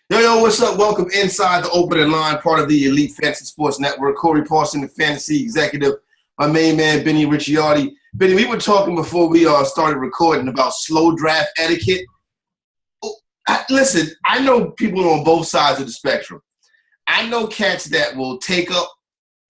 Yo, what's up? Welcome inside the opening line, part of the Elite Fantasy Sports Network. Corey Parson, the fantasy executive. My main man, Benny Ricciardi. Benny, we were talking before we started recording about slow draft etiquette. Listen, I know people on both sides of the spectrum. I know cats that will take up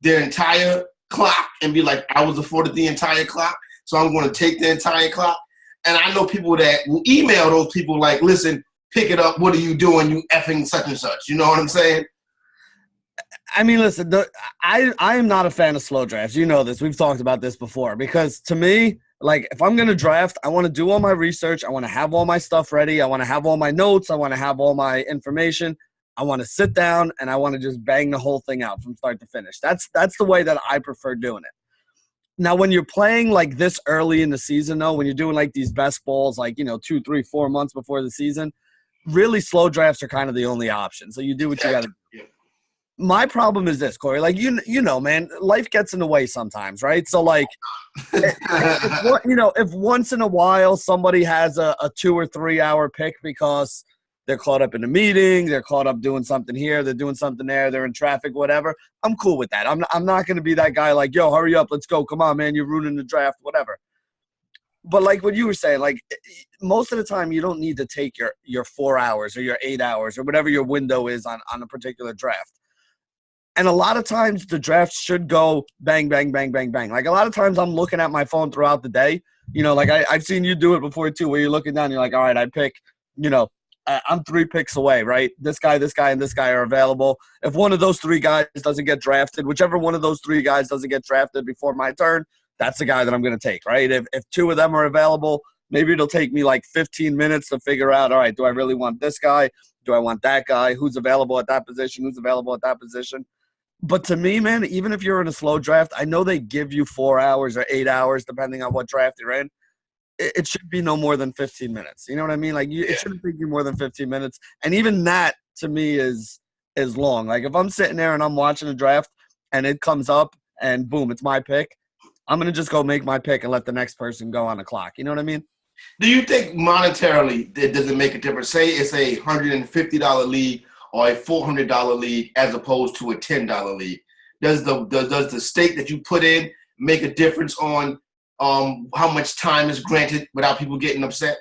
their entire clock and be like, I was afforded the entire clock, so I'm going to take the entire clock. And I know people that will email those people like, listen, pick it up. What are you doing? You effing such and such. You know what I'm saying? I mean, listen, I am not a fan of slow drafts. You know this. We've talked about this before because to me, like if I'm going to draft, I want to do all my research. I want to have all my stuff ready. I want to have all my notes. I want to have all my information. I want to sit down and I want to just bang the whole thing out from start to finish. That's the way that I prefer doing it. Now, when you're playing like this early in the season, though, when you're doing like these best balls, like, 2, 3, 4 months before the season, really slow drafts are kind of the only option. So you do what you got to do. My problem is this, Corey. Like, you know, man, life gets in the way sometimes, right? So, like, if once in a while somebody has a 2 or 3 hour pick because they're caught up in a meeting, they're caught up doing something here, they're doing something there, they're in traffic, whatever, I'm cool with that. I'm not going to be that guy like, yo, hurry up, let's go. Come on, man, you're ruining the draft, whatever. But like what you were saying, like most of the time you don't need to take your 4 hours or your 8 hours or whatever your window is on a particular draft. And a lot of times the draft should go bang, bang, bang, bang, bang. Like a lot of times I'm looking at my phone throughout the day. Like I've seen you do it before too, where you're looking down, you're like, all right, I pick, I'm 3 picks away, right? This guy, and this guy are available. If one of those 3 guys doesn't get drafted, whichever one of those 3 guys doesn't get drafted before my turn, that's the guy that I'm going to take, right? If 2 of them are available, maybe it'll take me like 15 minutes to figure out, all right, do I really want this guy? Do I want that guy? Who's available at that position? Who's available at that position? But to me, man, even if you're in a slow draft, I know they give you 4 hours or 8 hours, depending on what draft you're in. It should be no more than 15 minutes. You know what I mean? Like, it shouldn't take you more than 15 minutes. And even that, to me, is long. Like, if I'm sitting there and I'm watching a draft and it comes up and, boom, it's my pick, I'm going to just go make my pick and let the next person go on the clock. You know what I mean? Do you think monetarily it doesn't make a difference? Say it's a $150 league or a $400 league as opposed to a $10 league. Does the stake that you put in make a difference on how much time is granted without people getting upset?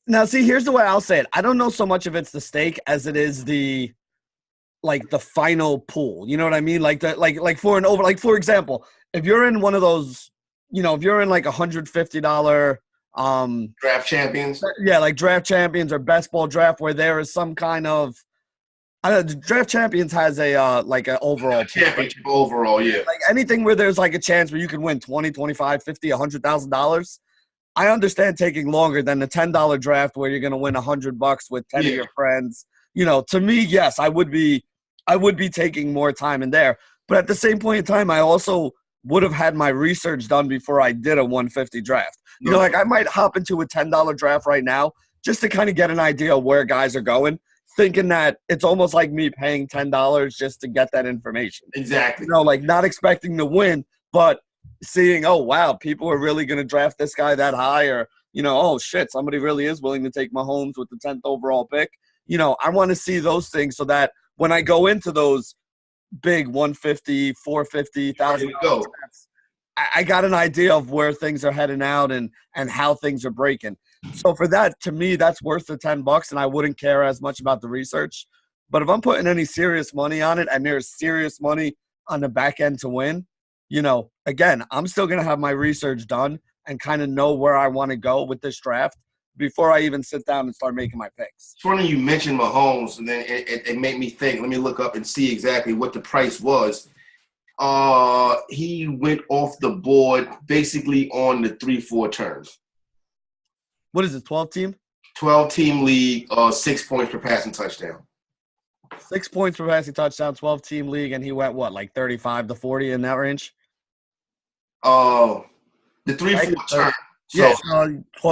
Now, see, here's the way I'll say it. I don't know so much if it's the stake as it is the final pool. You know what I mean? Like for example, if you're in one of those, if you're in like $150 draft champions. Yeah, like draft champions or best ball draft where there is some kind of draft champions has a like an overall championship overall, yeah. Like anything where there's like a chance where you can win 20, 25, 50, $100,000. I understand taking longer than the $10 draft where you're going to win $100 with 10 of your friends. To me, yes, I would be taking more time in there. But at the same point in time, I also would have had my research done before I did a 150 draft. Like I might hop into a $10 draft right now just to kind of get an idea of where guys are going, thinking that it's almost like me paying $10 just to get that information. Exactly. Like not expecting to win, but seeing, oh, wow, people are really going to draft this guy that high, or, oh, shit, somebody really is willing to take Mahomes with the 10th overall pick. I want to see those things so that when I go into those big 150, 450, $1,000 drafts, I got an idea of where things are heading out and how things are breaking. So for that, to me, that's worth the $10, and I wouldn't care as much about the research. But if I'm putting any serious money on it and there's serious money on the back end to win, again, I'm still going to have my research done and kind of know where I want to go with this draft before I even sit down and start making my picks. It's funny you mentioned Mahomes, and then it made me think. Let me look up and see exactly what the price was. He went off the board basically on the 3-4 turns. What is it, 12-team? 12-team league, 6 points per passing touchdown. 6 points per passing touchdown, 12-team league, and he went, what, like 35 to 40 in that range? The 3-4 turn. So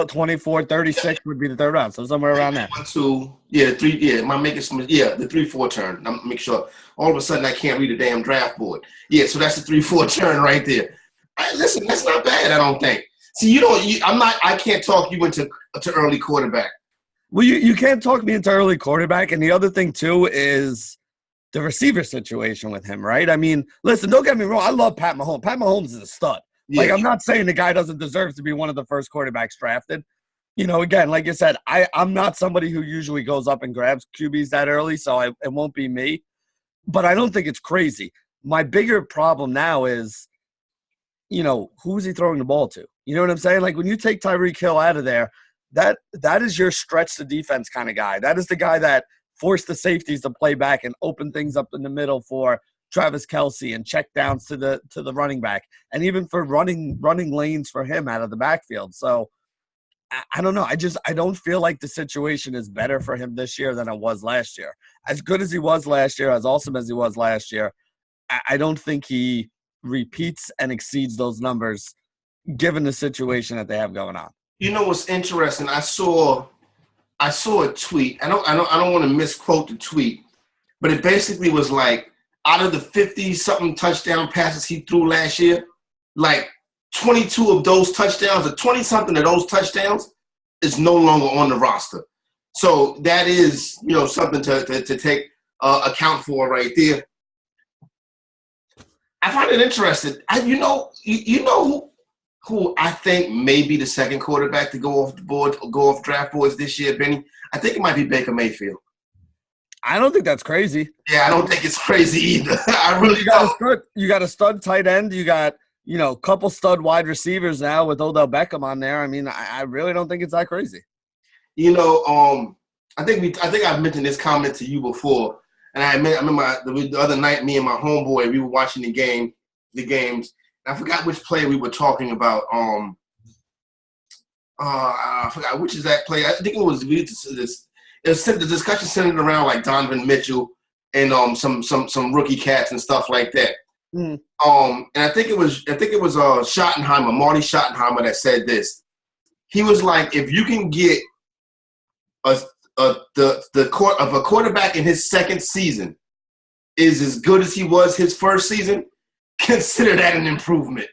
24, 36 would be the third round, so somewhere around there. 1, 2, the 3-4 turn. I'm make sure. All of a sudden, I can't read the damn draft board. Yeah, so that's the 3-4 turn right there. Listen, that's not bad, I don't think. See, I can't talk you into early quarterback. Well, you can't talk me into early quarterback. And the other thing, too, is the receiver situation with him, right? I mean, listen, don't get me wrong. I love Pat Mahomes. Pat Mahomes is a stud. Yeah. Like, I'm not saying the guy doesn't deserve to be one of the first quarterbacks drafted. You know, again, like you said, I'm not somebody who usually goes up and grabs QBs that early, so it won't be me. But I don't think it's crazy. My bigger problem now is, you know, who's he throwing the ball to? You know what I'm saying? Like, when you take Tyreek Hill out of there, that is your stretch the defense kind of guy. That is the guy that forced the safeties to play back and open things up in the middle for Travis Kelce and check downs to the running back, and even for running lanes for him out of the backfield. So I don't know. I don't feel like the situation is better for him this year than it was last year. As good as he was last year, as awesome as he was last year, I don't think he repeats and exceeds those numbers given the situation that they have going on. You know what's interesting? I saw a tweet. I don't want to misquote the tweet, but it basically was like, out of the 50-something touchdown passes he threw last year, like 22 of those touchdowns, or 20-something of those touchdowns is no longer on the roster. So that is, you know, something to take account for right there. I find it interesting. You know who I think may be the second quarterback to go off the board, go off draft boards this year, Benny? I think it might be Baker Mayfield. I don't think that's crazy. Yeah, I don't think it's crazy either. I really don't. You got a stud tight end. You got, you know, a couple stud wide receivers now with Odell Beckham on there. I mean, I really don't think it's that crazy. You know, I think I've mentioned this comment to you before, and I remember the other night, me and my homeboy, we were watching the games. And I forgot which play we were talking about. I forgot which is that play. I think it was this. The discussion centered around like Donovan Mitchell and some rookie cats and stuff like that. Mm. And I think it was Schottenheimer, Marty Schottenheimer, that said this. He was like, if you can get the quarterback in his second season is as good as he was his first season, consider that an improvement.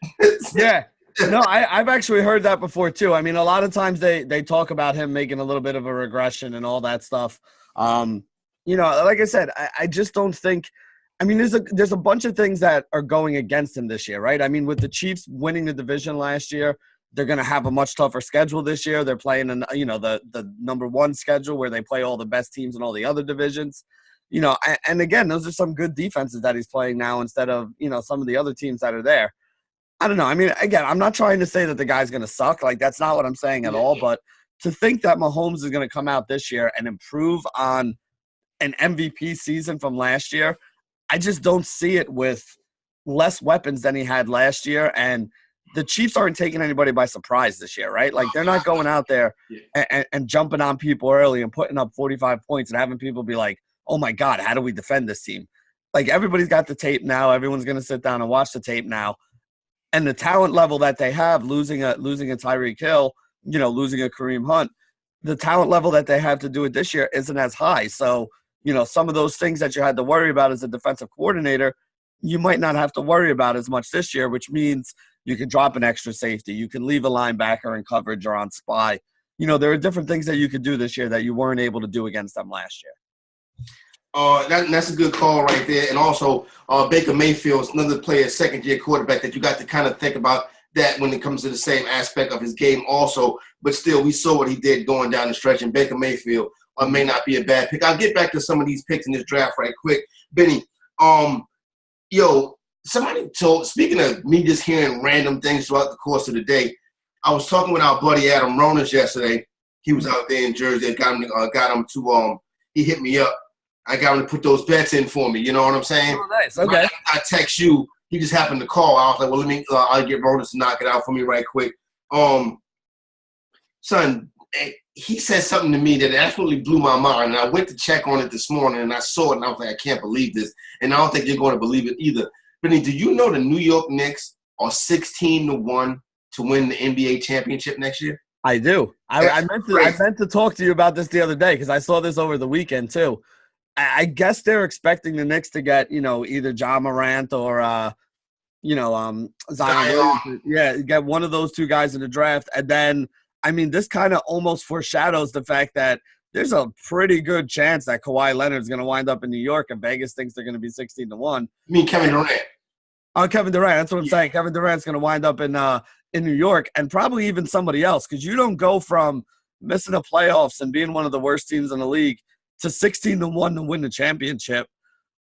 Yeah. No, I've actually heard that before too. I mean, a lot of times they talk about him making a little bit of a regression and all that stuff. You know, like I said, I just don't think – I mean, there's a bunch of things that are going against him this year, right? I mean, with the Chiefs winning the division last year, they're going to have a much tougher schedule this year. They're playing the number one schedule where they play all the best teams in all the other divisions. You know, and again, those are some good defenses that he's playing now instead of, you know, some of the other teams that are there. I don't know. I mean, again, I'm not trying to say that the guy's going to suck. Like, that's not what I'm saying at all. But to think that Mahomes is going to come out this year and improve on an MVP season from last year, I just don't see it with less weapons than he had last year. And the Chiefs aren't taking anybody by surprise this year, right? Like, they're not going out there and jumping on people early and putting up 45 points and having people be like, oh, my God, how do we defend this team? Like, everybody's got the tape now. Everyone's going to sit down and watch the tape now. And the talent level that they have, losing a Tyreek Hill, you know, losing a Kareem Hunt, the talent level that they have to do it this year isn't as high. So, you know, some of those things that you had to worry about as a defensive coordinator, you might not have to worry about as much this year, which means you can drop an extra safety. You can leave a linebacker in coverage or on spy. You know, there are different things that you could do this year that you weren't able to do against them last year. That's a good call right there. And also, Baker Mayfield's another player, second-year quarterback that you got to kind of think about that when it comes to the same aspect of his game also. But still, we saw what he did going down the stretch, and Baker Mayfield may not be a bad pick. I'll get back to some of these picks in this draft right quick. Benny, somebody told, speaking of me just hearing random things throughout the course of the day, I was talking with our buddy Adam Ronas yesterday. He was out there in Jersey. Got him to he hit me up. I got him to put those bets in for me. You know what I'm saying? Oh, nice. Okay. I text you. He just happened to call. I was like, well, let me. I'll get Ronas to knock it out for me right quick. Son, he said something to me that absolutely blew my mind. And I went to check on it this morning, and I saw it, and I was like, I can't believe this. And I don't think you're going to believe it either. Benny, do you know the New York Knicks are 16-1 to win the NBA championship next year? I do. I meant to talk to you about this the other day because I saw this over the weekend too. I guess they're expecting the Knicks to get, you know, either John Morant or, Zion. Yeah, get one of those two guys in the draft. And then, I mean, this kind of almost foreshadows the fact that there's a pretty good chance that Kawhi Leonard's going to wind up in New York, and Vegas thinks they're going to be 16-1. You mean Kevin Durant? Kevin Durant. That's what I'm saying. Kevin Durant's going to wind up in New York, and probably even somebody else, because you don't go from missing the playoffs and being one of the worst teams in the league to 16-1 to win the championship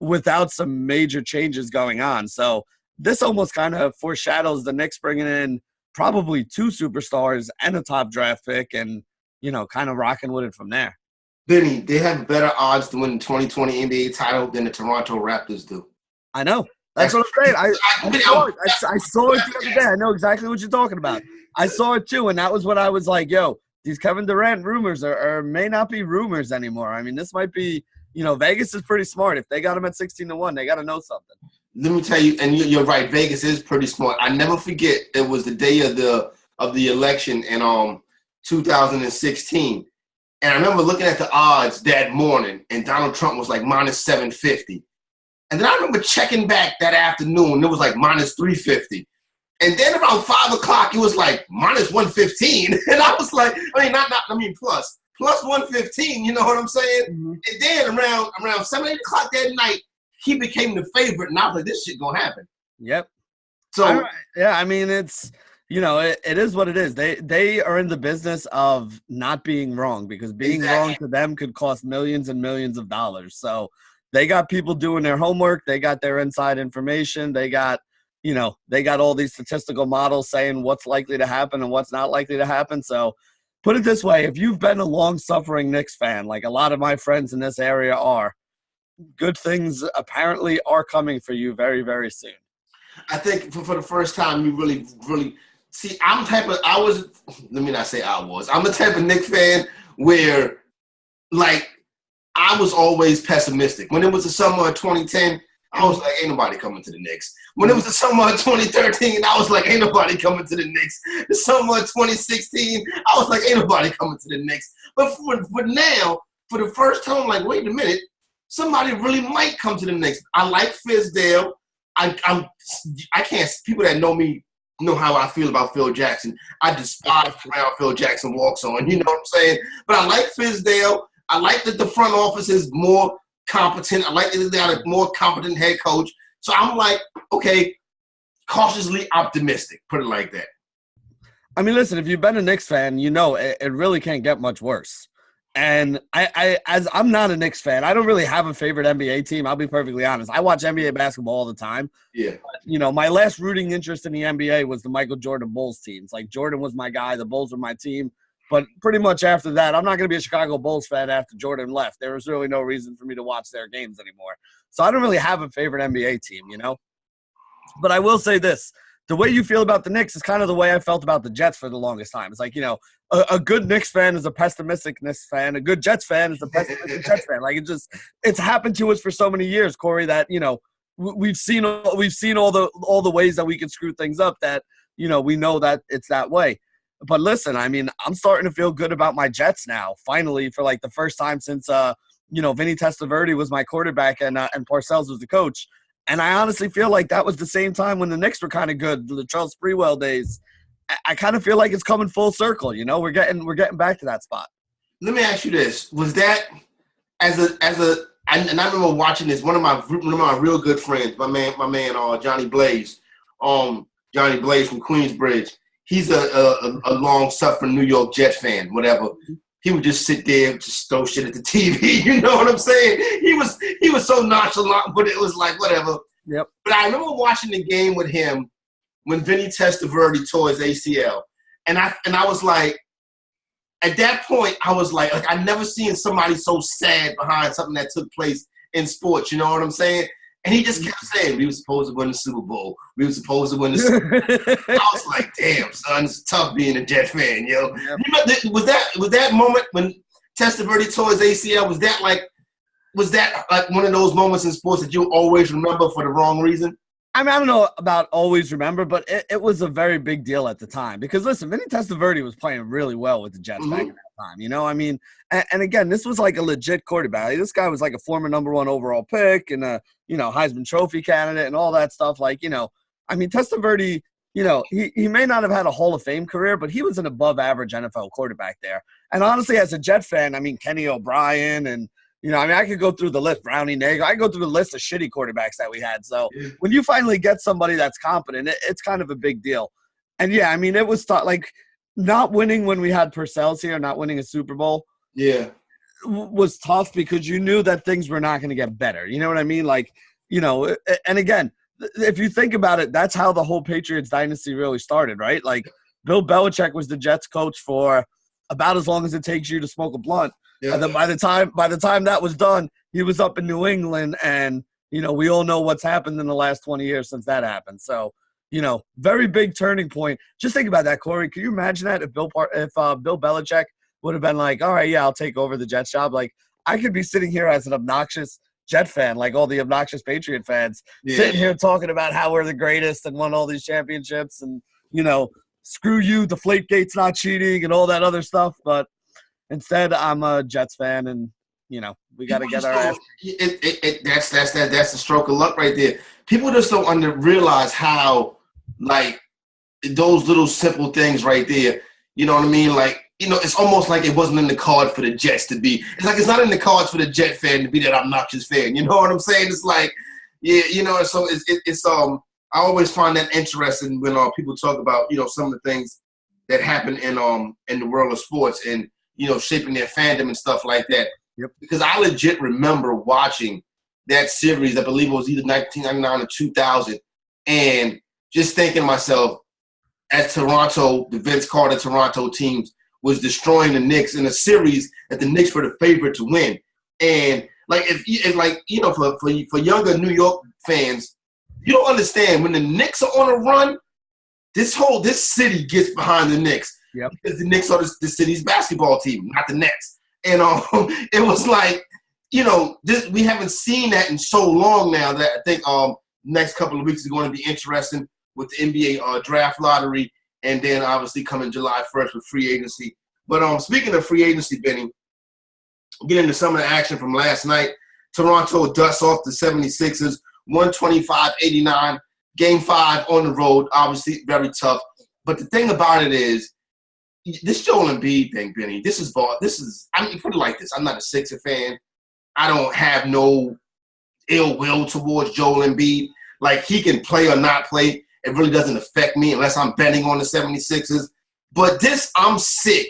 without some major changes going on. So this almost kind of foreshadows the Knicks bringing in probably 2 superstars and a top draft pick, and kind of rocking with it from there. Benny, they have better odds to win the 2020 NBA title than the Toronto Raptors do. I know. That's what I'm saying. I saw it the other day. I know exactly what you're talking about. I saw it too, and that was when I was like, yo, these Kevin Durant rumors are may not be rumors anymore. I mean, this might be, Vegas is pretty smart. If they got him at 16-1, they got to know something. Let me tell you, and you're right, Vegas is pretty smart. I never forget, it was the day of the election in 2016. And I remember looking at the odds that morning, and Donald Trump was like minus 750. And then I remember checking back that afternoon, it was like minus 350. And then about 5 o'clock, it was like minus 115. And I was like, plus 115, you know what I'm saying? Mm-hmm. And then around 7, 8 o'clock that night, he became the favorite. And I was like, this shit gonna happen. Yep. So, yeah, I mean, it's, it is what it is. They are in the business of not being wrong, because being wrong to them could cost millions and millions of dollars. So they got people doing their homework. They got their inside information. They got, they got all these statistical models saying what's likely to happen and what's not likely to happen. So put it this way, if you've been a long-suffering Knicks fan, like a lot of my friends in this area are, good things apparently are coming for you very, very soon. I think for the first time, you really, really see. I'm the type of Knicks fan where, like, I was always pessimistic. When it was the summer of 2010, I was like, ain't nobody coming to the Knicks. When it was the summer of 2013, I was like, ain't nobody coming to the Knicks. The summer of 2016, I was like, ain't nobody coming to the Knicks. But for now, for the first time, I'm like, wait a minute, somebody really might come to the Knicks. I like Fizdale. I can't. People that know me know how I feel about Phil Jackson. I despise how Phil Jackson walks on. You know what I'm saying? But I like Fizdale. I like that the front office is more competent. I like that they got a more competent head coach. So I'm like, okay, cautiously optimistic. Put it like that. I mean, listen, if you've been a Knicks fan, it really can't get much worse. And as I'm not a Knicks fan, I don't really have a favorite NBA team. I'll be perfectly honest. I watch NBA basketball all the time. Yeah. But, my last rooting interest in the NBA was the Michael Jordan Bulls teams. Like, Jordan was my guy. The Bulls were my team. But pretty much after that, I'm not going to be a Chicago Bulls fan after Jordan left. There was really no reason for me to watch their games anymore. So I don't really have a favorite NBA team, But I will say this. The way you feel about the Knicks is kind of the way I felt about the Jets for the longest time. It's like, a good Knicks fan is a pessimistic Knicks fan. A good Jets fan is a pessimistic Jets fan. Like, it's happened to us for so many years, Corey, that, we've seen all the ways that we can screw things up that, we know that it's that way. But listen, I mean, I'm starting to feel good about my Jets now, finally, for like the first time since, Vinny Testaverde was my quarterback and Parcells was the coach. And I honestly feel like that was the same time when the Knicks were kind of good, the Charles Sprewell days. I kind of feel like it's coming full circle. We're getting back to that spot. Let me ask you this: was that and I remember watching this. One of my real good friends, my man, Johnny Blaze, Johnny Blaze from Queensbridge. He's a long-suffering New York Jets fan, whatever. He would just sit there and just throw shit at the TV. You know what I'm saying? He was so nonchalant, but it was like, whatever. Yep. But I remember watching the game with him when Vinny Testaverde tore his ACL. And I was like, at that point, I was like I never seen somebody so sad behind something that took place in sports. You know what I'm saying? And he just kept saying, we were supposed to win the Super Bowl. We were supposed to win the Super Bowl. I was like, damn, son, it's tough being a Jet fan, yo. Yep. Was that moment when Testaverde tore his ACL, was that like one of those moments in sports that you always remember for the wrong reason? I mean, I don't know about always remember, but it was a very big deal at the time. Because, listen, Vinny Testaverde was playing really well with the Jets back at that time. I mean, and again, this was like a legit quarterback. This guy was like a former number 1 overall pick and a, Heisman Trophy candidate and all that stuff. Like, I mean, Testaverde he may not have had a Hall of Fame career, but he was an above-average NFL quarterback there. And honestly, as a Jet fan, I mean, Kenny O'Brien and, I could go through the list, Brownie Nagel. I could go through the list of shitty quarterbacks that we had. So when you finally get somebody that's competent, it's kind of a big deal. And, yeah, I mean, it was like not winning when we had Purcell's here, not winning a Super Bowl. Yeah. Was tough because you knew that things were not going to get better. You know what I mean? Like, and again, if you think about it, that's how the whole Patriots dynasty really started, right? Like Bill Belichick was the Jets coach for about as long as it takes you to smoke a blunt. Yeah. And then by the time that was done, he was up in New England, and we all know what's happened in the last 20 years since that happened. So, very big turning point. Just think about that, Corey. Can you imagine that if Bill Belichick would have been like, all right, yeah, I'll take over the Jets job? Like, I could be sitting here as an obnoxious Jet fan, like all the obnoxious Patriot fans, sitting here talking about how we're the greatest and won all these championships and, screw you, Deflategate's not cheating and all that other stuff. But instead, I'm a Jets fan, and, we got to get our ass. That's the stroke of luck right there. People just don't realize how, like, those little simple things right there, you know what I mean? Like, it's almost like it wasn't in the card for the Jets to be. It's like it's not in the cards for the Jet fan to be that obnoxious fan. You know what I'm saying? It's like, yeah, so it's I always find that interesting when people talk about, some of the things that happen in the world of sports and, shaping their fandom and stuff like that. Yep. Because I legit remember watching that series. I believe it was either 1999 or 2000, and just thinking to myself, as Toronto, the Vince Carter Toronto teams was destroying the Knicks in a series that the Knicks were the favorite to win. And like for younger New York fans, you don't understand when the Knicks are on a run, this city gets behind the Knicks. Yep. Because the Knicks are the city's basketball team, not the Nets. And it was like, we haven't seen that in so long now that I think next couple of weeks is going to be interesting with the NBA draft lottery. And then obviously coming July 1st with free agency. But speaking of free agency, Benny, get into some of the action from last night. Toronto dusts off the 76ers, 125-89. Game 5 on the road, obviously very tough. But the thing about it is, this Joel Embiid thing, Benny, put it like this. I'm not a Sixer fan. I don't have no ill will towards Joel Embiid. Like, he can play or not play. It really doesn't affect me unless I'm betting on the 76ers. But I'm sick.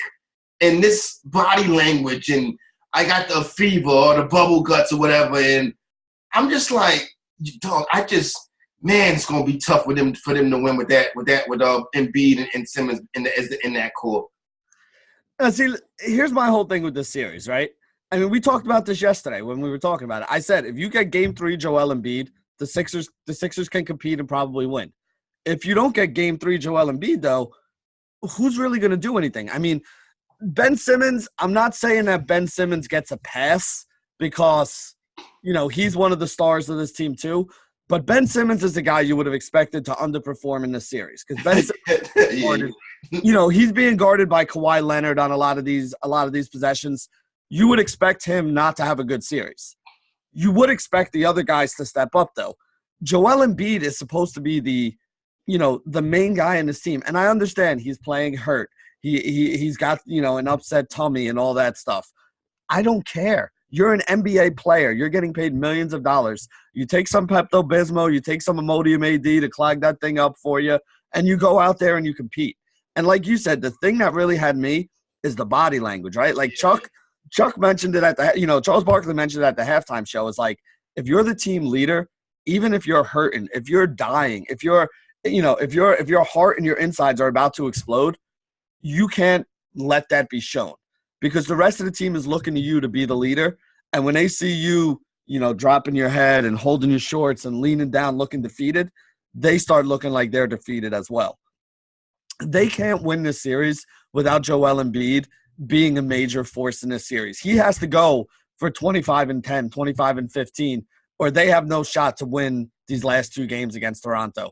And this body language, and I got the fever or the bubble guts or whatever, and I'm just like, dog, it's gonna be tough for them to win with Embiid and Simmons in that core. See, here's my whole thing with this series, right? I mean, we talked about this yesterday when we were talking about it. I said if you get Game 3 Joel Embiid, the Sixers can compete and probably win. If you don't get Game 3 Joel Embiid, though, who's really going to do anything? I mean, Ben Simmons, I'm not saying that Ben Simmons gets a pass because, he's one of the stars of this team too. But Ben Simmons is the guy you would have expected to underperform in this series because Ben Simmons, he's being guarded by Kawhi Leonard on a lot of these possessions. You would expect him not to have a good series. You would expect the other guys to step up, though. Joel Embiid is supposed to be the main guy in this team, and I understand he's playing hurt. He's got an upset tummy and all that stuff. I don't care. You're an NBA player. You're getting paid millions of dollars. You take some Pepto-Bismol, you take some Imodium AD to clog that thing up for you, and you go out there and you compete. And like you said, the thing that really had me is the body language, right? Like Chuck mentioned it Charles Barkley mentioned it at the halftime show. It's like, if you're the team leader, even if you're hurting, if you're dying, if your heart and your insides are about to explode, you can't let that be shown because the rest of the team is looking to you to be the leader. And when they see you, dropping your head and holding your shorts and leaning down, looking defeated, they start looking like they're defeated as well. They can't win this series without Joel Embiid being a major force in this series. He has to go for 25-10, 25-15, or they have no shot to win these last 2 games against Toronto.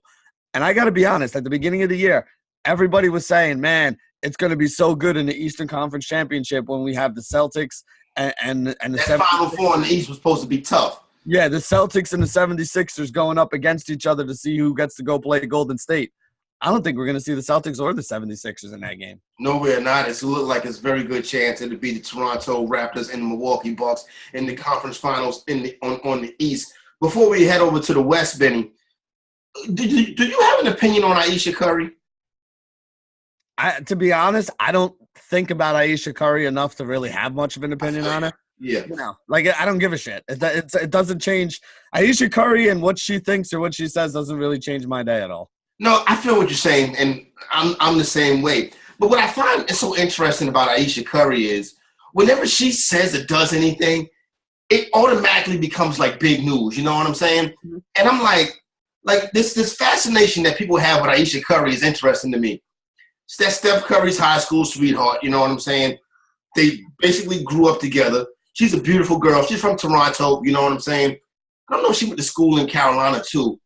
And I got to be honest, at the beginning of the year, everybody was saying, man, it's going to be so good in the Eastern Conference Championship when we have the Celtics and the that Final Four in the East was supposed to be tough. Yeah, the Celtics and the 76ers going up against each other to see who gets to go play Golden State. I don't think we're going to see the Celtics or the 76ers in that game. No, we're not. It looks like it's a very good chance it'll be the Toronto Raptors and the Milwaukee Bucks in the conference finals on the East. Before we head over to the West, Benny, do you have an opinion on Ayesha Curry? To be honest, I don't think about Ayesha Curry enough to really have much of an opinion on her. Yeah. You know, like, I don't give a shit. It doesn't change. Ayesha Curry and what she thinks or what she says doesn't really change my day at all. No, I feel what you're saying, and I'm the same way. But what I find is so interesting about Ayesha Curry is whenever she says or does anything, it automatically becomes like big news. You know what I'm saying? Mm-hmm. And I'm like this fascination that people have with Ayesha Curry is interesting to me. That's Steph Curry's high school sweetheart. You know what I'm saying? They basically grew up together. She's a beautiful girl. She's from Toronto. You know what I'm saying? I don't know if she went to school in Carolina too.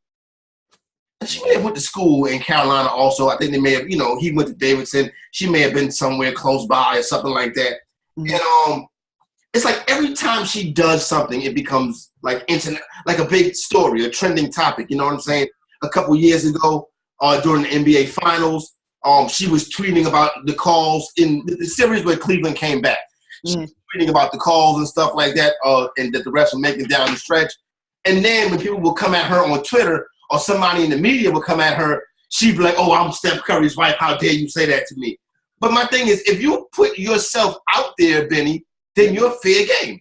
She may have went to school in Carolina also. I think they may have, he went to Davidson. She may have been somewhere close by or something like that. Mm-hmm. And it's like every time she does something, it becomes like internet, like a big story, a trending topic. You know what I'm saying? A couple years ago, during the NBA Finals, she was tweeting about the calls in the series where Cleveland came back. She was tweeting about the calls and stuff like that, and that the refs were making down the stretch. And then when people would come at her on Twitter, or somebody in the media would come at her, she'd be like, "Oh, I'm Steph Curry's wife. How dare you say that to me?" But my thing is, if you put yourself out there, Benny, then you're fair game.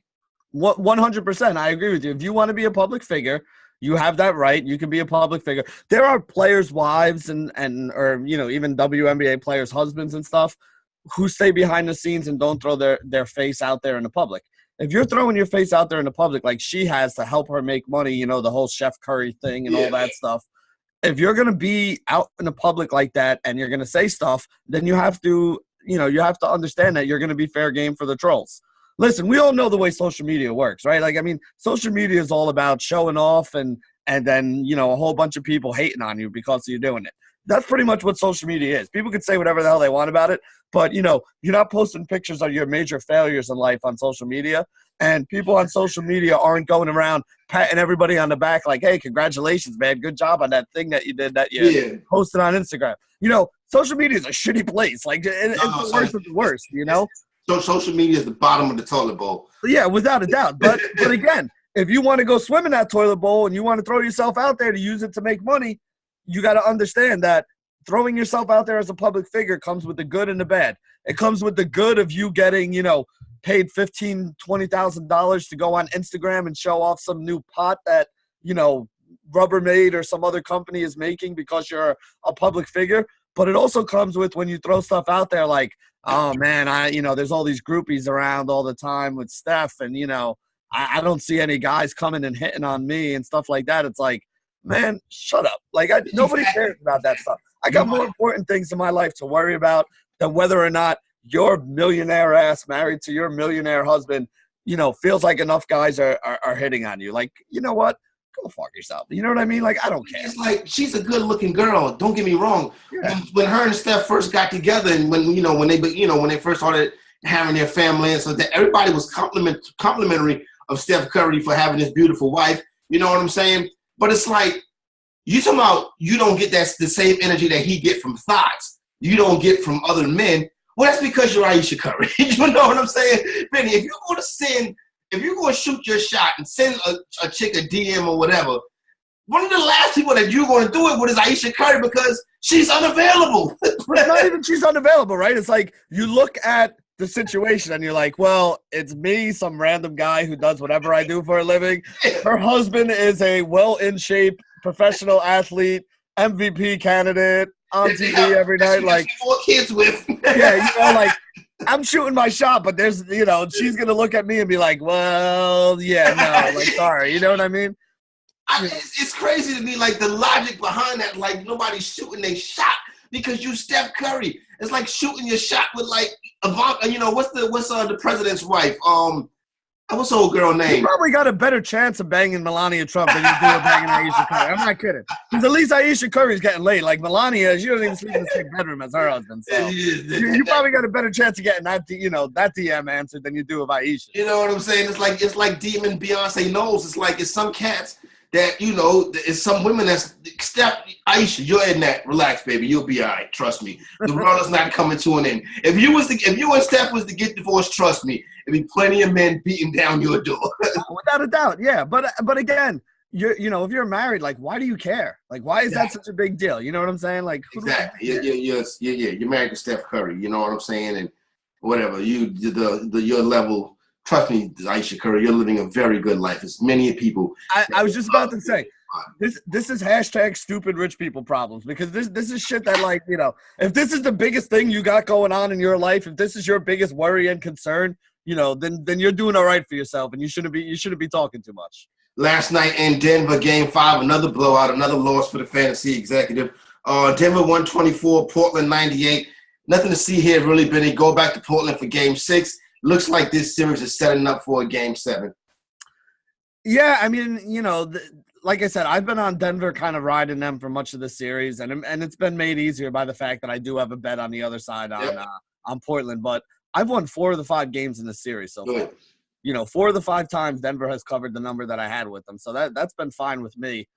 100%. I agree with you. If you want to be a public figure, you have that right. You can be a public figure. There are players' wives or even WNBA players' husbands and stuff who stay behind the scenes and don't throw their face out there in the public. If you're throwing your face out there in the public like she has to help her make money, the whole Chef Curry thing and all that stuff, if you're going to be out in the public like that and you're going to say stuff, then you have to understand that you're going to be fair game for the trolls. Listen, we all know the way social media works, right? Like, I mean, social media is all about showing off and then, a whole bunch of people hating on you because you're doing it. That's pretty much what social media is. People can say whatever the hell they want about it, but, you're not posting pictures of your major failures in life on social media, and people on social media aren't going around patting everybody on the back like, "Hey, congratulations, man. Good job on that thing that you did that you posted on Instagram." Social media is a shitty place. Like, it's the worst of the worst, So social media is the bottom of the toilet bowl. Yeah, without a doubt. But again, if you want to go swim in that toilet bowl and you want to throw yourself out there to use it to make money, you got to understand that throwing yourself out there as a public figure comes with the good and the bad. It comes with the good of you getting, paid $15,000, $20,000 to go on Instagram and show off some new pot that, Rubbermaid or some other company is making because you're a public figure. But it also comes with when you throw stuff out there like, "Oh, man, there's all these groupies around all the time with Steph, and, I don't see any guys coming and hitting on me and stuff like that." It's like, man, shut up. Like, nobody cares about that stuff. I got more important things in my life to worry about than whether or not your millionaire ass married to your millionaire husband, feels like enough guys are hitting on you. Like, you know what? Go fuck yourself. You know what I mean? Like, I don't care. It's like, she's a good-looking girl. Don't get me wrong. Yeah. When her and Steph first got together, and when they first started having their family, and so that everybody was complimentary of Steph Curry for having this beautiful wife. You know what I'm saying? But it's like, you talking about you don't get the same energy that he get from thoughts. You don't get from other men. Well, that's because you're Ayesha Curry. You know what I'm saying, Benny? If you're going to shoot your shot and send a chick a DM or whatever, one of the last people that you're going to do it with is Ayesha Curry because she's unavailable. It's not even she's unavailable, right? It's like you look at the situation and you're like, well, it's me, some random guy who does whatever I do for a living. Her husband is a well-in-shape professional athlete, MVP candidate on TV every night. Like 4 kids with. Yeah, like, I'm shooting my shot, but there's, she's going to look at me and be like, well, yeah, no, like, sorry. You know what I mean? It's crazy to me, like, the logic behind that, like, nobody's shooting their shot because you Steph Curry. It's like shooting your shot with, like, Ivanka, what's the president's wife? What's the old girl name? You probably got a better chance of banging Melania Trump than you do of banging Ayesha Curry. I'm not kidding. Because at least Ayesha Curry's getting laid. Like, Melania, she doesn't even sleep in the same bedroom as her husband. So you probably got a better chance of getting that DM answered than you do of Ayesha. You know what I'm saying? It's like Demon Beyonce knows. It's like it's some cats that, you know, it's some women that's Steph, Ayesha, you're in that. Relax, baby. You'll be all right. Trust me. The world is not coming to an end. If you and Steph was to get divorced, trust me, there'd be plenty of men beating down your door. Without a doubt, yeah. But again, if you're married, like, why do you care? Like, why is that such a big deal? You know what I'm saying? Like, exactly. You're married to Steph Curry. You know what I'm saying? And whatever your level. Trust me, Ayesha Curry, you're living a very good life. As many people. I was just about to say, this is hashtag stupid rich people problems, because this is shit that, like, you know, if this is the biggest thing you got going on in your life, if this is your biggest worry and concern, you know, then you're doing all right for yourself, and you shouldn't be talking too much. Last night in Denver, Game 5, another blowout, another loss for the fantasy executive. Denver 124, Portland 98. Nothing to see here, really, Benny. Go back to Portland for Game 6. Looks like this series is setting up for a Game 7. Yeah, I mean, you know, like I said, I've been on Denver kind of riding them for much of the series, and it's been made easier by the fact that I do have a bet on the other side on Portland. But I've won 4 of the 5 games in the series so far. You know, 4 of the 5 times Denver has covered the number that I had with them. So that's been fine with me.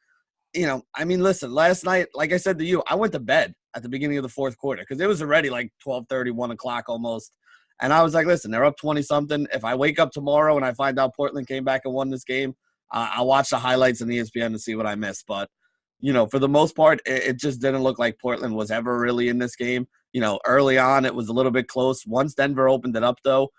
You know, I mean, listen, last night, like I said to you, I went to bed at the beginning of the fourth quarter because it was already like 12:30, 1 o'clock almost. And I was like, listen, they're up 20-something. If I wake up tomorrow and I find out Portland came back and won this game, I'll watch the highlights on ESPN to see what I missed. But, you know, for the most part, it just didn't look like Portland was ever really in this game. You know, early on, it was a little bit close. Once Denver opened it up, though,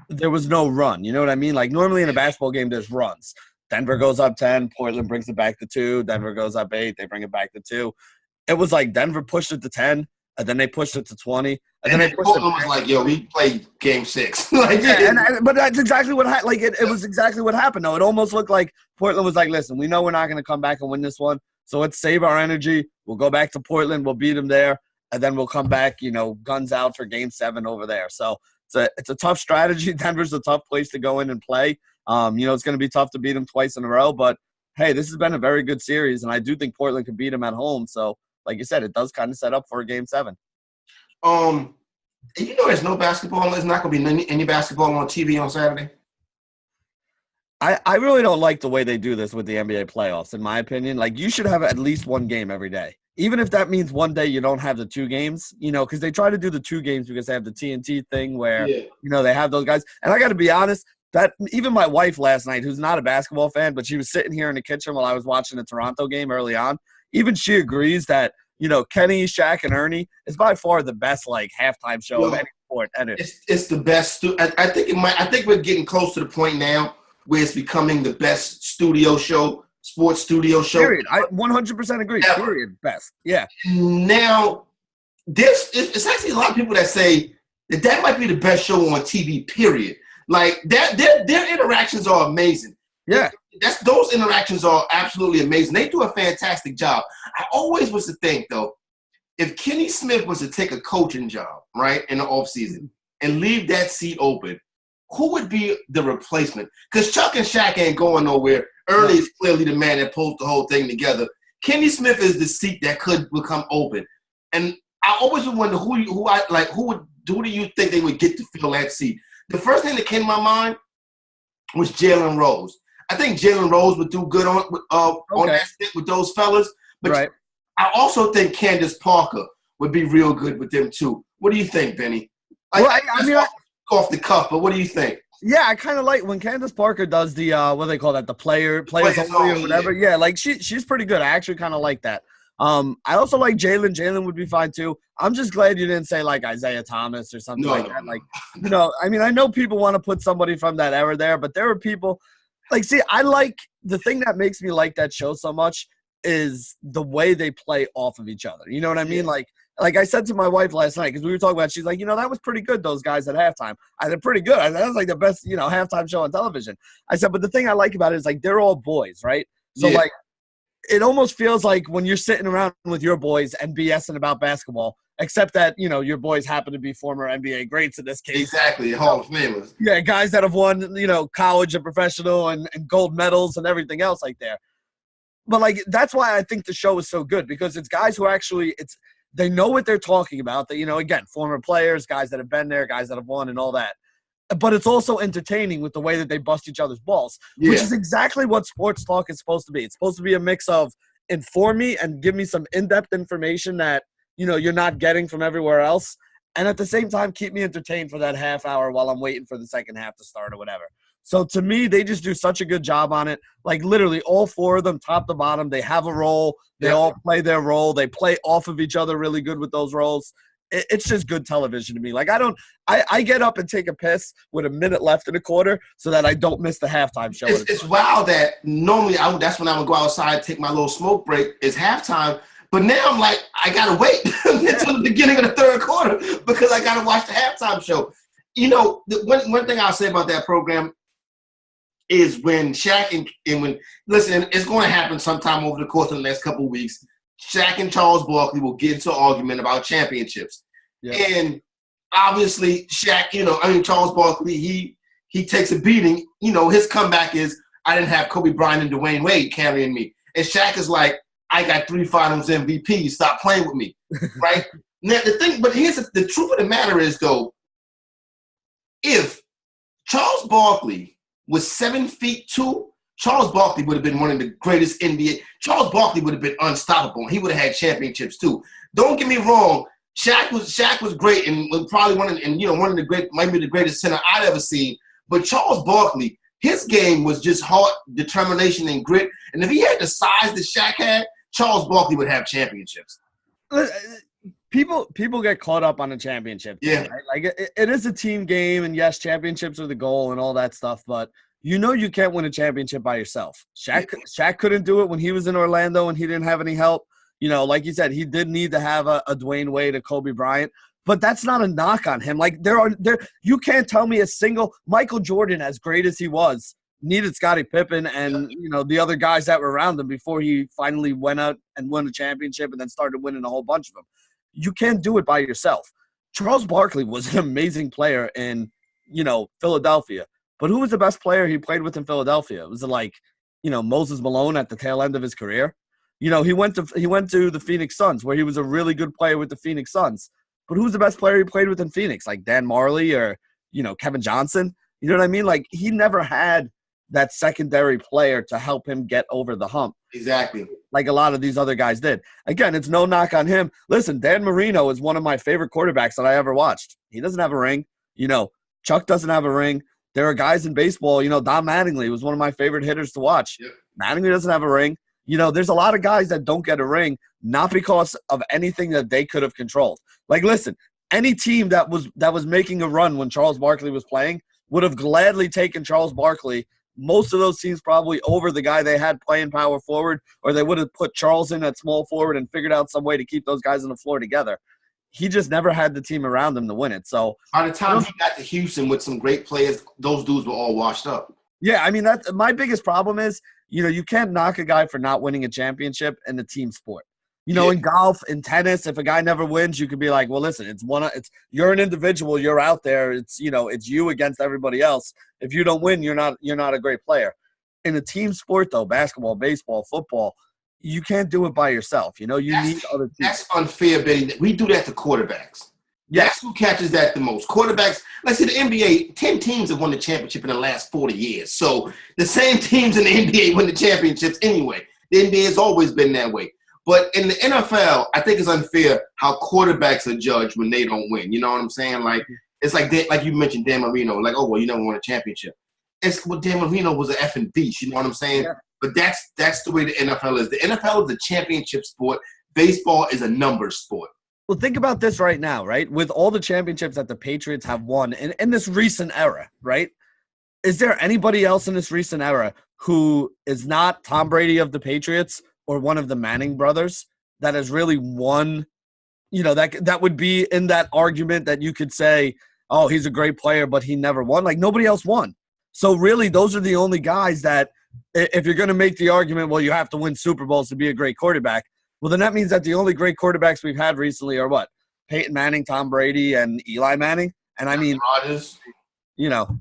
there was no run. You know what I mean? Like, normally in a basketball game, there's runs. Denver goes up 10, Portland brings it back to 2. Denver goes up 8, they bring it back to 2. It was like Denver pushed it to 10, and then they pushed it to 20. And then they pushed Portland was like, yo, we played Game 6. Like, but that's exactly what happened. Like, it was exactly what happened, though. It almost looked like Portland was like, listen, we know we're not going to come back and win this one, so let's save our energy. We'll go back to Portland. We'll beat them there, and then we'll come back, you know, guns out for Game 7 over there. So it's a tough strategy. Denver's a tough place to go in and play. You know, it's going to be tough to beat them twice in a row, but, hey, this has been a very good series, and I do think Portland could beat them at home. So, like you said, it does kind of set up for a Game 7. You know, there's no basketball. There's not going to be any basketball on TV on Saturday. I really don't like the way they do this with the NBA playoffs, in my opinion. Like, you should have at least one game every day. Even if that means one day you don't have the 2 games, you know, because they try to do the 2 games because they have the TNT thing where, you know, they have those guys. And I got to be honest, that even my wife last night, who's not a basketball fan, but she was sitting here in the kitchen while I was watching the Toronto game early on, even she agrees that, you know, Kenny, Shaq, and Ernie is by far the best, like, halftime show of any sport. And it's the best. I think we're getting close to the point now where it's becoming the best studio show, sports studio show. Period. I 100% agree. Ever. Period. Best. Yeah. Now, it's actually a lot of people that say that might be the best show on TV, period. Like, their interactions are amazing. Yeah. Those interactions are absolutely amazing. They do a fantastic job. I always was to think, though, if Kenny Smith was to take a coaching job, right, in the offseason and leave that seat open, who would be the replacement? Because Chuck and Shaq ain't going nowhere. Ernie is clearly the man that pulls the whole thing together. Kenny Smith is the seat that could become open. And I always would wonder who do you think they would get to fill that seat? The first thing that came to my mind was Jalen Rose. I think Jalen Rose would do good on that stick with those fellas. But I also think Candace Parker would be real good with them too. What do you think, Benny? Off the cuff, but what do you think? Yeah, I kind of like when Candace Parker does the what do they call that? The players only or whatever. Yeah, like she's pretty good. I actually kind of like that. I also like Jalen. Jalen would be fine too. I'm just glad you didn't say like Isaiah Thomas or something like that. Like, you know, I mean, I know people want to put somebody from that era there, but there are people like, see, I like the thing that makes me like that show so much is the way they play off of each other. You know what I mean? Like I said to my wife last night, because we were talking about, she's like, you know, that was pretty good, those guys at halftime. I said, pretty good. I said, that was like the best, you know, halftime show on television. I said, but the thing I like about it is like they're all boys, right? So like it almost feels like when you're sitting around with your boys and BSing about basketball, except that, you know, your boys happen to be former NBA greats in this case. Exactly, Hall of Famers. Yeah, guys that have won, you know, college and professional and gold medals and everything else like there. But, like, that's why I think the show is so good, because it's guys who actually they know what they're talking about. That, you know, again, former players, guys that have been there, guys that have won and all that. but it's also entertaining with the way that they bust each other's balls, which is exactly what sports talk is supposed to be. It's supposed to be a mix of inform me and give me some in-depth information that, you're not getting from everywhere else. And at the same time, keep me entertained for that half hour while I'm waiting for the second half to start or whatever. So to me, they just do such a good job on it. Like literally all four of them, top to bottom, they have a role. They all play their role. They play off of each other really good with those roles. It's just good television to me. Like I get up and take a piss with a minute left in the quarter so that I don't miss the halftime show. It's wild that normally that's when I would go outside, take my little smoke break. It's halftime. But now I'm like, I got to wait until the beginning of the third quarter because I got to watch the halftime show. One thing I'll say about that program is when Shaq listen, it's going to happen sometime over the course of the next couple of weeks. Shaq and Charles Barkley will get into an argument about championships. Yeah. And obviously Shaq, Charles Barkley, he takes a beating. His comeback is, I didn't have Kobe Bryant and Dwayne Wade carrying me. And Shaq is like, I got 3 finals MVP. Stop playing with me, right? Now, here's the truth of the matter is, though, if Charles Barkley was 7'2", Charles Barkley would have been one of the greatest NBA. Charles Barkley would have been unstoppable. He would have had championships too. Don't get me wrong. Shaq was great and probably one of the might be the greatest center I'd ever seen. But Charles Barkley, his game was just heart, determination, and grit. And if he had the size that Shaq had, Charles Barkley would have championships. People get caught up on the championship. Yeah. Right? Like it is a team game, and yes, championships are the goal and all that stuff, but you can't win a championship by yourself. Shaq couldn't do it when he was in Orlando and he didn't have any help. Like you said, he did need to have a Dwayne Wade, a Kobe Bryant, but that's not a knock on him. Like you can't tell me a single Michael Jordan, as great as he was, needed Scottie Pippen and the other guys that were around him before he finally went out and won a championship and then started winning a whole bunch of them. You can't do it by yourself. Charles Barkley was an amazing player in Philadelphia, but who was the best player he played with in Philadelphia? Was it like Moses Malone at the tail end of his career? He went to the Phoenix Suns, where he was a really good player with the Phoenix Suns. But who's the best player he played with in Phoenix? Like Dan Marley or Kevin Johnson? You know what I mean? Like he never had that secondary player to help him get over the hump. Exactly. Like a lot of these other guys did. Again, it's no knock on him. Listen, Dan Marino is one of my favorite quarterbacks that I ever watched. He doesn't have a ring. Chuck doesn't have a ring. There are guys in baseball, Don Mattingly was one of my favorite hitters to watch. Yep. Mattingly doesn't have a ring. There's a lot of guys that don't get a ring, not because of anything that they could have controlled. Like, listen, any team that was making a run when Charles Barkley was playing would have gladly taken Charles Barkley. Most of those teams probably over the guy they had playing power forward, or they would have put Charles in at small forward and figured out some way to keep those guys on the floor together. He just never had the team around him to win it. So by the time he got to Houston with some great players, those dudes were all washed up. Yeah, I mean, that's my biggest problem is, you can't knock a guy for not winning a championship in the team sport. In golf, in tennis, if a guy never wins, you could be like, well, listen, you're an individual, you're out there, it's you against everybody else. If you don't win, you're not a great player. In a team sport though, basketball, baseball, football, you can't do it by yourself. You need other teams. That's unfair, Betty. We do that to quarterbacks. Yes. That's who catches that the most. Quarterbacks, let's say the NBA, 10 teams have won the championship in the last 40 years. So the same teams in the NBA win the championships anyway. The NBA has always been that way. But in the NFL, I think it's unfair how quarterbacks are judged when they don't win. You know what I'm saying? Like, it's like you mentioned Dan Marino. Like, oh, well, you never won a championship. Dan Marino was an effing beast. You know what I'm saying? Yeah. But that's the way the NFL is. The NFL is a championship sport. Baseball is a numbers sport. Well, think about this right now, right? With all the championships that the Patriots have won in this recent era, right? Is there anybody else in this recent era who is not Tom Brady of the Patriots or one of the Manning brothers that has really won, that would be in that argument that you could say, oh, he's a great player, but he never won. Like, nobody else won. So really, those are the only guys that, if you're going to make the argument, well, you have to win Super Bowls to be a great quarterback, well, then that means that the only great quarterbacks we've had recently are what? Peyton Manning, Tom Brady, and Eli Manning. And I mean, Rodgers. Aaron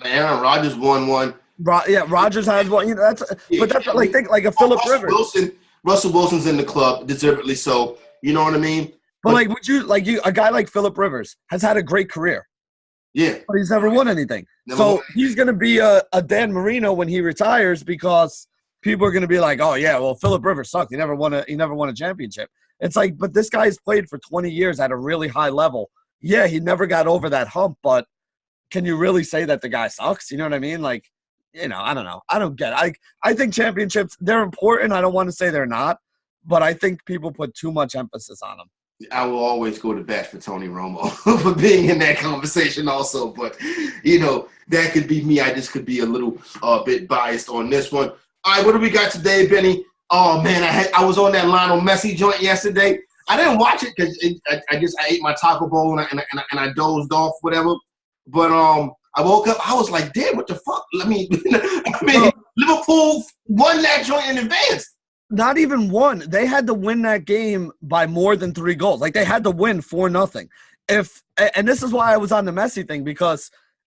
Rodgers won one. Rodgers has one. But that's like a Phillip Rivers. Russell Wilson's in the club, deservedly so. You know what I mean? But a guy like Phillip Rivers has had a great career. Yeah. But he's never won anything. Never won anything. He's going to be a Dan Marino when he retires because people are going to be like, oh, yeah, well, Phillip Rivers sucked. He never won a championship. It's like, but this guy's played for 20 years at a really high level. Yeah, he never got over that hump, but can you really say that the guy sucks? You know what I mean? Like, I don't know. I don't get it. I think championships, they're important. I don't want to say they're not, but I think people put too much emphasis on them. I will always go to bat for Tony Romo for being in that conversation also. But, that could be me. I just could be a little bit biased on this one. All right, what do we got today, Benny? Oh, man, I was on that Lionel Messi joint yesterday. I didn't watch it because I ate my Taco Bowl and I dozed off, whatever. But I woke up. I was like, damn, what the fuck? I mean, Liverpool won that joint in advance. Not even one. They had to win that game by more than 3 goals. Like, they had to win 4-0. And this is why I was on the Messi thing, because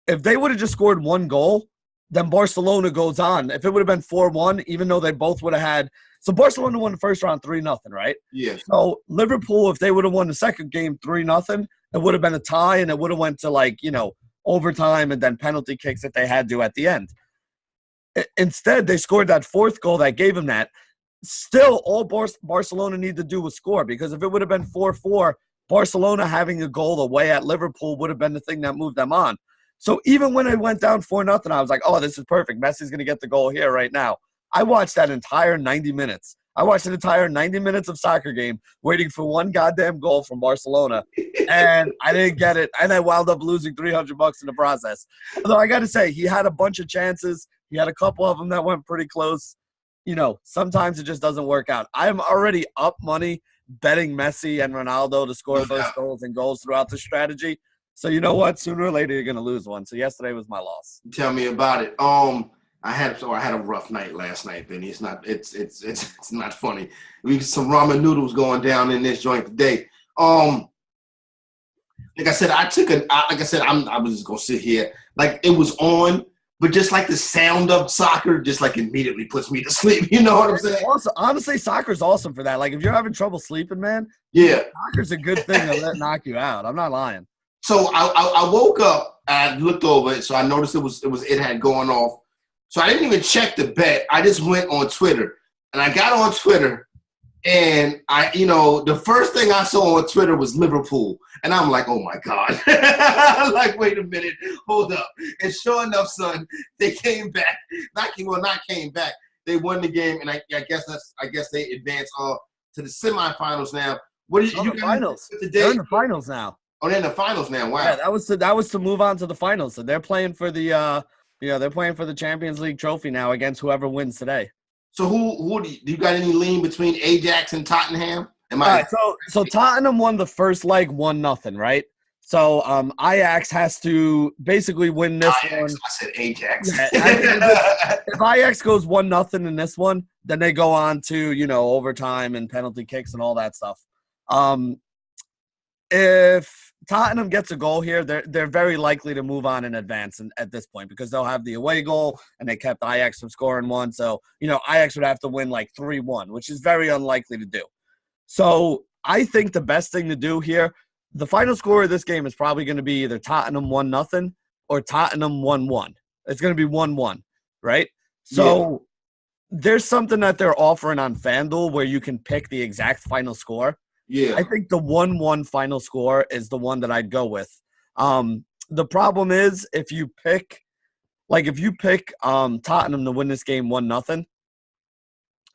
if they would have just scored 1 goal, then Barcelona goes on. If it would have been 4-1, even though they both would have had – so Barcelona won the first round 3-0, right? Yeah. So Liverpool, if they would have won the second game 3-0, it would have been a tie, and it would have went to, overtime and then penalty kicks if they had to at the end. Instead, they scored that 4th goal that gave them that. Still, all Barcelona needed to do was score, because if it would have been 4-4, Barcelona having a goal away at Liverpool would have been the thing that moved them on. So even when it went down 4-0, I was like, oh, this is perfect. Messi's going to get the goal here right now. I watched that entire 90 minutes. I watched an entire 90 minutes of soccer game waiting for one goddamn goal from Barcelona, and I didn't get it, and I wound up losing $300 in the process. Although I got to say, he had a bunch of chances. He had a couple of them that went pretty close. Sometimes it just doesn't work out. I'm already up money betting Messi and Ronaldo to score first goals and goals throughout the strategy. So you know what? Sooner or later, you're going to lose one. So yesterday was my loss. Tell me about it. I had a rough night last night, Benny. It's not funny. We some ramen noodles going down in this joint today. Like I said, I was just gonna sit here. Like, it was on, but just like the sound of soccer just like immediately puts me to sleep. You know what I'm saying? Also, honestly, soccer's awesome for that. Like, if you're having trouble sleeping, man, yeah, soccer's a good thing to let knock you out. I'm not lying. So I woke up and I looked over it, so I noticed it had gone off. So I didn't even check the bet. I just went on Twitter, and I got on Twitter, and the first thing I saw on Twitter was Liverpool, and I'm like, oh my God, like, wait a minute, hold up. And sure enough, son, they came back. Not came back. They won the game, and I guess they advanced to the semifinals now. What did you finals? They're in the finals now. Oh, they're in the finals now. Wow. Yeah, that was to move on to the finals. So they're playing for the they're playing for the Champions League trophy now against whoever wins today. So who do you got any lean between Ajax and Tottenham? All right, so Tottenham won the first leg 1-0, right? So Ajax has to basically win this one. I said Ajax. Yeah, if Ajax goes 1-0 in this one, then they go on to overtime and penalty kicks and all that stuff. If Tottenham gets a goal here, they're very likely to move on in advance at this point, because they'll have the away goal and they kept Ajax from scoring one. So, Ajax would have to win like 3-1, which is very unlikely to do. So I think the best thing to do here, the final score of this game is probably going to be either Tottenham 1-0 or Tottenham 1-1. It's going to be 1-1, right? So there's something that they're offering on FanDuel where you can pick the exact final score. Yeah. I think the 1-1 final score is the one that I'd go with. The problem is if you pick Tottenham to win this game 1-0.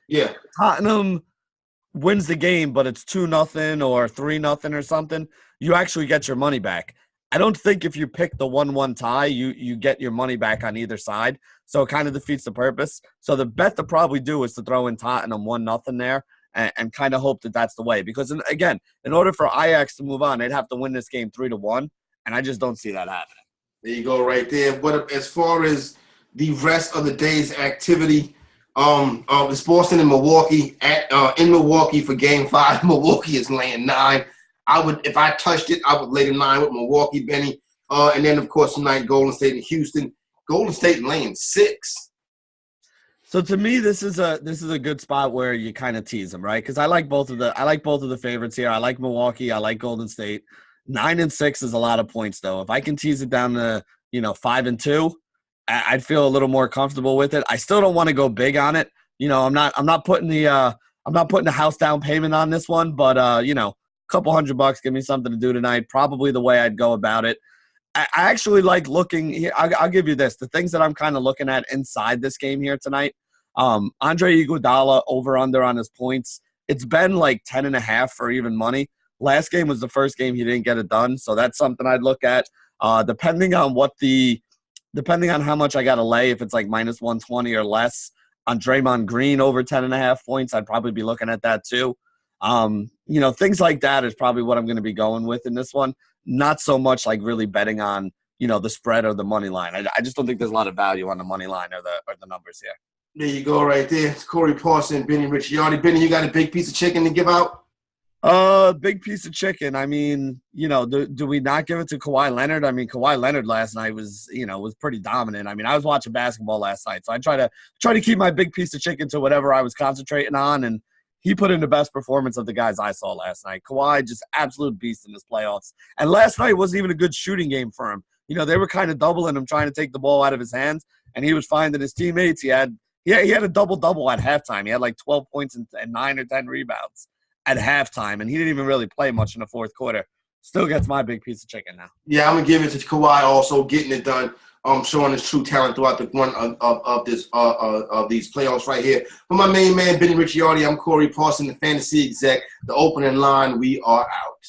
Yeah. Tottenham wins the game, but it's 2-0 or 3-0 or something, you actually get your money back. I don't think if you pick the 1-1 tie, you get your money back on either side. So it kind of defeats the purpose. So the bet to probably do is to throw in Tottenham 1-0 there and kind of hope that that's the way. Because, again, in order for Ajax to move on, they'd have to win this game 3-1, and I just don't see that happening. There you go right there. But as far as the rest of the day's activity, it's Boston and Milwaukee in Milwaukee for Game 5. Milwaukee is laying 9. If I touched it, I would lay the 9 with Milwaukee, Benny. And then, of course, tonight, Golden State and Houston. Golden State laying 6. So to me, this is a good spot where you kind of tease them, right? Because I like both of the favorites here. I like Milwaukee. I like Golden State. 9-6 is a lot of points, though. If I can tease it down to 5-2, I'd feel a little more comfortable with it. I still don't want to go big on it. I'm not putting the house down payment on this one, but a couple $100, give me something to do tonight. Probably the way I'd go about it. I actually like looking here. I'll give you this. The things that I'm kind of looking at inside this game here tonight. Andre Iguodala over under on his points. It's been like 10.5 for even money. Last game was the first game he didn't get it done, so that's something I'd look at. Depending on how much I got to lay, if it's like -120 or less on Draymond Green over 10.5 points, I'd probably be looking at that too. Things like that is probably what I'm going to be going with in this one. Not so much like really betting on, the spread or the money line. I just don't think there's a lot of value on the money line or the numbers here. There you go right there. It's Corey Parson, Benny Ricciardi. Benny, you got a big piece of chicken to give out? Big piece of chicken. I mean, do we not give it to Kawhi Leonard? I mean, Kawhi Leonard last night was pretty dominant. I mean, I was watching basketball last night, so I try to keep my big piece of chicken to whatever I was concentrating on, and he put in the best performance of the guys I saw last night. Kawhi, just absolute beast in this playoffs. And last night wasn't even a good shooting game for him. They were kind of doubling him, trying to take the ball out of his hands, and he was finding his teammates. He had a double-double at halftime. He had like 12 points and 9 or 10 rebounds at halftime, and he didn't even really play much in the fourth quarter. Still gets my big piece of chicken now. Yeah, I'm going to give it to Kawhi also, getting it done. Showing his true talent throughout the run of these playoffs right here. For my main man, Benny Ricciardi, I'm Corey Parson, the fantasy exec. The opening line, we are out.